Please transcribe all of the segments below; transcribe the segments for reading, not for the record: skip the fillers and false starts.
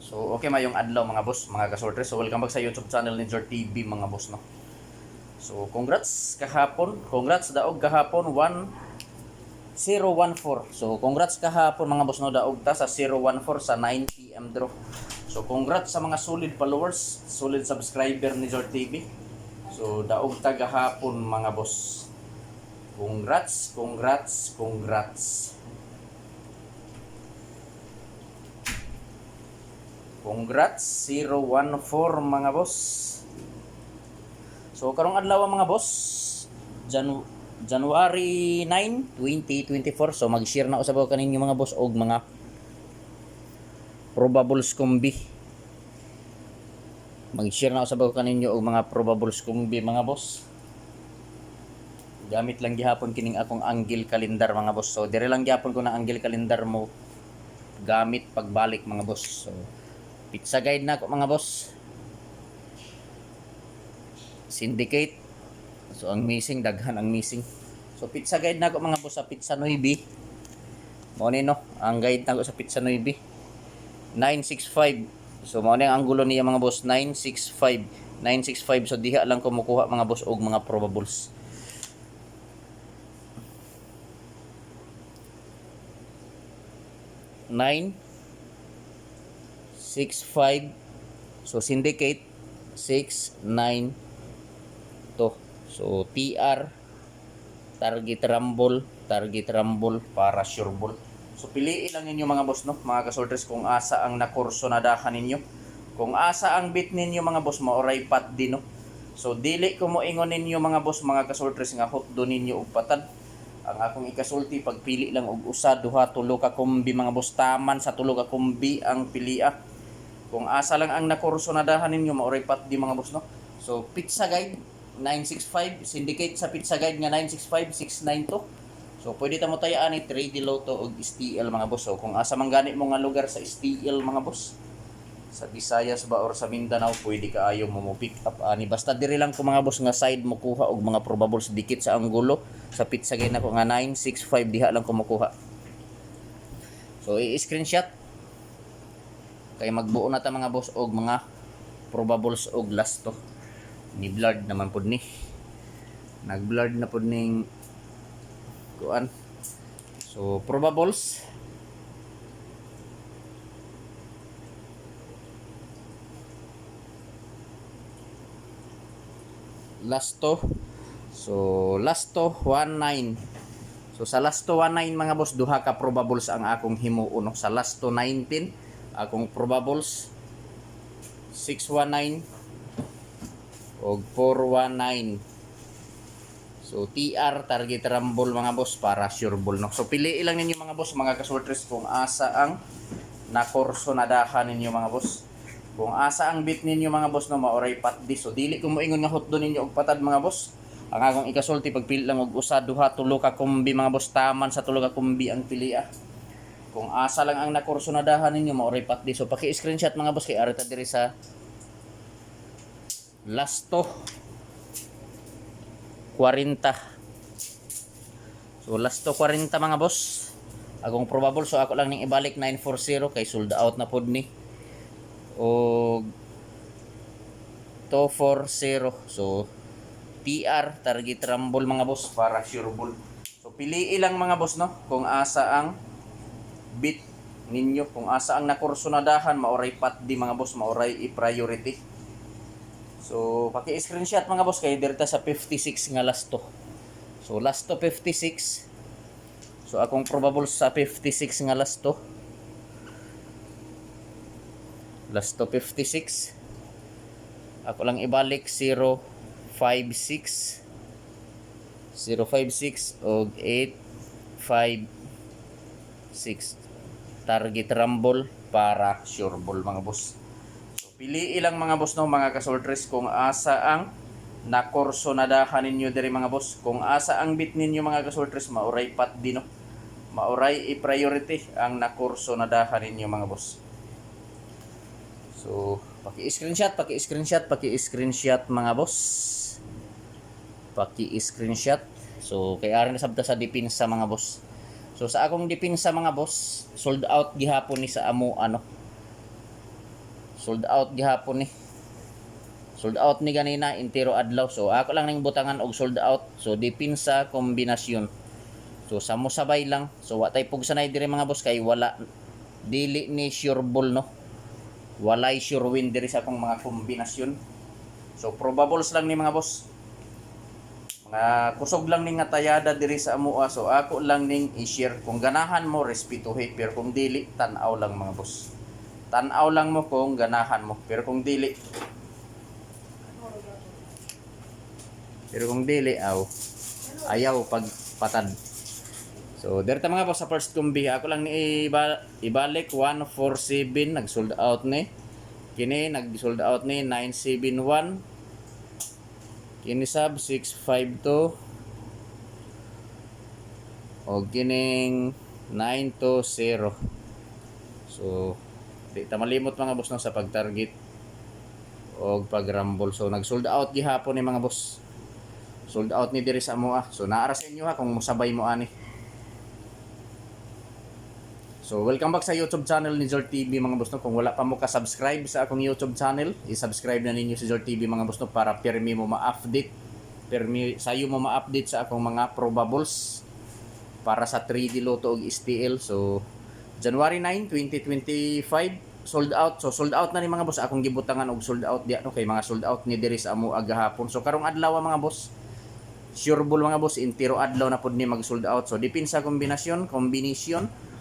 So, okay mayong adlaw mga boss, mga kasortre. So, welcome back sa YouTube channel ni Jor TV mga boss, no. So, congrats daog kahapon 1014. So, congrats kahapon mga boss, no, daog ta sa 014 sa 9 PM draw. So, congrats sa mga solid followers, solid subscriber ni Jor TV. So, daog ta kahapon mga boss. Congrats. Congrats 014 mga boss. So karong adlaw mga boss, January 9, 2024. So mag-share na usab ko kaninyo mga boss og mga probables kumbi. Mag-share na usab ko kaninyo og mga probables kumbi mga boss. Gamit lang gihapon kining akong angle calendar mga boss. So dire lang gihapon ko na angle calendar mo gamit pagbalik mga boss. So pizza guide na ako mga boss. Syndicate. So ang missing, daghan ang missing. So pizza guide na ako mga boss sa Pizza 9. Mo ni no, ang guide na ako sa Pizza 9. 965. So mo ni ang anggulo niya mga boss, 965. So diha lang ko makuha mga boss og mga probables. Nine 6-5. So syndicate 6-9 to. So TR target rumble para sure ball. So piliin lang ninyo mga boss, no, mga kasoltres, kung asa ang nakurso na dahan ninyo. Kung asa ang bit ninyo mga boss, maoray pat din, no. So dili ko mo ingon ninyo mga boss, mga kasoltres, nga hot do ninyo og patad. Ang akong ikasulti, pagpili lang og usa, duha, tulo ka kumbi mga boss, taman sa tulo ka kumbi ang pilia. Kung asa lang ang nakurso na dahan ninyo, maoray pat di mga boss, no. So pizza guide 965, syndicate sa pizza guide nga 965, 692. So pwede ta mo tayaan ni 3D Lotto og STL mga boss. So kung asa man gani mo nga lugar sa STL mga boss, sa Visayas ba or sa Mindanao, pwede ka ayo mo pick up ani. Basta diri lang ko mga boss nga side mo kuha og mga probables dikit sa anggulo sa pizza guide nako nga 965, diha lang ko makuha. So i-screenshot kay magbuo na ta mga boss og mga probables og last to. Ni blurred naman pud ni. Nag-blurred na pud ning kuan. So probables last to. So last to 19. So sa last to 19 mga boss, duha ka probables ang akong himuon, no? Sa last to 19 akong probables 619 og 419. So TR target rumble mga boss para sure ball, no. So piliin lang ninyo mga boss, mga kasortres, kung asa ang nakurso na dahan ninyo mga boss. Kung asa ang bit ninyo mga boss, no, maoray pat di. So dili ko moingon nga hot do ninyo og patad mga boss. Ang akong ikasulti, pagpili lang og usa, duha, tulo ka kumbi mga boss, taman sa tulo ka kumbi ang pilia. Kung asa lang ang nakurso na dahan ninyo, maoray pat di. So paki-screenshot mga boss, kay ari ta diri sa last to 40. So last to 40 mga boss. Akong probable, so ako lang ning ibalik 940 kay sold out na pod ni. O 240. So TR target rumble mga boss para sure ball. So piliin lang mga boss, no, kung asa ang bit ninyo, kung asa ang nakurso na dahan, maoray pat di mga boss, maoray i-priority. So paki-screenshot mga boss kay dirta sa 56 nga last to. So last to 56. So akong probable sa 56 nga last to. Last to 56. Ako lang ibalik 056 og 856. Target rumble para sure ball mga boss. Piliin lang mga boss, no, mga kasoltres, kung asa ang nakurso na dahan ninyo diri mga boss. Kung asa ang bit ninyo mga kasoltres, maoray pat di, no. Maoray i-priority ang nakurso na dahan ninyo mga boss. So paki-screenshot mga boss. Paki-screenshot. So kay ari na sabta sa depensa mga boss. So sa akong depensa mga boss, sold out gihapon ni sa amo ano. Sold out gihapon ni. Sold out ni ganina intero adlaw. So ako lang ning butangan og sold out. So dipin sa kombinasyon. So samo sabay lang. So wa tay pugsanay diri mga boss kay wala dili ni sure ball no. Walay sure win diri sa akong mga kombinasyon. So probables lang ni mga boss. Mga kusog lang ning nga tayada diri sa amoa. So ako lang ning i-share. Kung ganahan mo respetuhi, pero kung dili tan-aw lang mga boss. Tan-aw lang mo kung ganahan mo, pero kung dili aw ayaw pagpatad. So derta mga boss sa first combi ako lang ni ibalik 147 nag sold out ni. Kini nag sold out ni 971. Kini sub 652. O kining 920. So di ta malimot mga boss no sa pag-target o pag-rumble. So nag sold out gihapon ni mga boss. Sold out ni diri sa amoa. So naara sa inyo ha kung musabay mo ani. So welcome back sa YouTube channel ni Zor TV mga boss no. Kung wala pa mo ka-subscribe sa akong YouTube channel, i-subscribe na ninyo si Zor TV mga boss no para permi mo ma-update. Sayo mo ma-update sa akong mga probables para sa 3D Lotto og STL. So January 9, 2025 sold out. So sold out na ni mga boss akong gibutangan og sold out diya no kay mga sold out ni diri sa amo agahapon. So karong adlaw mga boss, sure ball mga boss, intiro adlaw na pud ni mag sold out. So dipin sa kombinasyon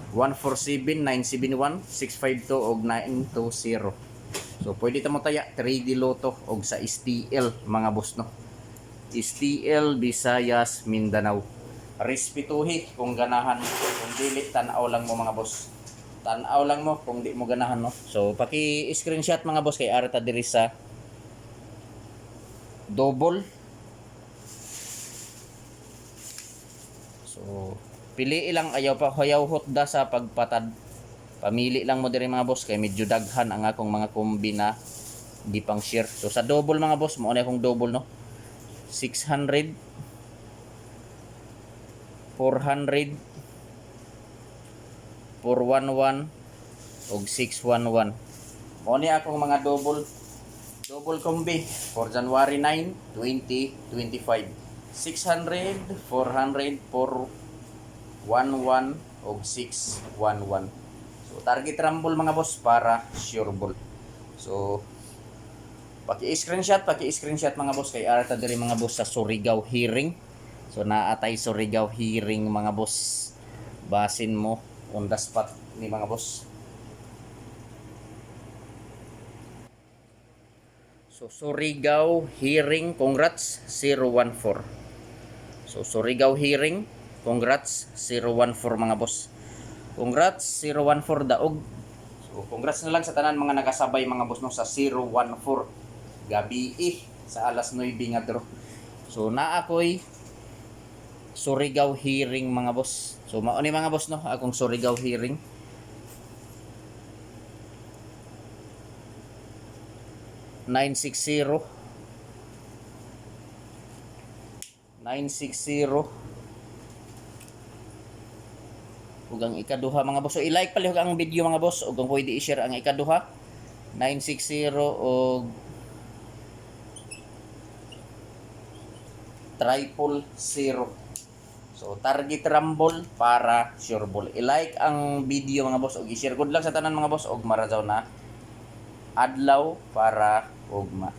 147, 971, 652 og 920. So pwede ta mo taya 3D Lotto og sa STL mga boss no. STL Visayas Mindanao. Respetuhi kung ganahan mo, kung dili tan-aw lang mo mga boss. Tan-aw lang mo kung di mo ganahan no. So paki-screenshot mga boss kay arta diri sa double. So pili ilang ayaw pa hayaw hotda sa pagpatad. Pamili lang mo diri mga boss kay medyo daghan ang akong mga kombi na di pang share. So sa double mga boss, mo na akong double no. 600, 400, 411 og 611. Mo ni akong mga double kombi for January 9, 2025. 600, 400, 411 og 611. So target rumble mga boss para sure ball. So paki-screenshot mga boss kay arta diri mga boss sa Surigao hearing. So naatay Surigao hearing mga boss. Basin mo on the spot ni mga boss. So Surigao hearing, congrats 014. So Surigao hearing, congrats 014 mga boss. Congrats 014 daog. So congrats na lang sa tanan mga nakasabay mga boss no sa 014 gabi sa alas 9 nga draw. So naa ako'y Surigao hearing mga boss. So mao ni mga boss no akong Surigao hearing. $960 ug ang ikaduha mga boss. So i-like palihog ang video mga boss ug kung pwede i-share ang ikaduha 960 ug 000. So target rumble para sure ball. I-like ang video mga boss ug i-share. Good luck sa tanan mga boss ug marajaw na adlaw para ugma.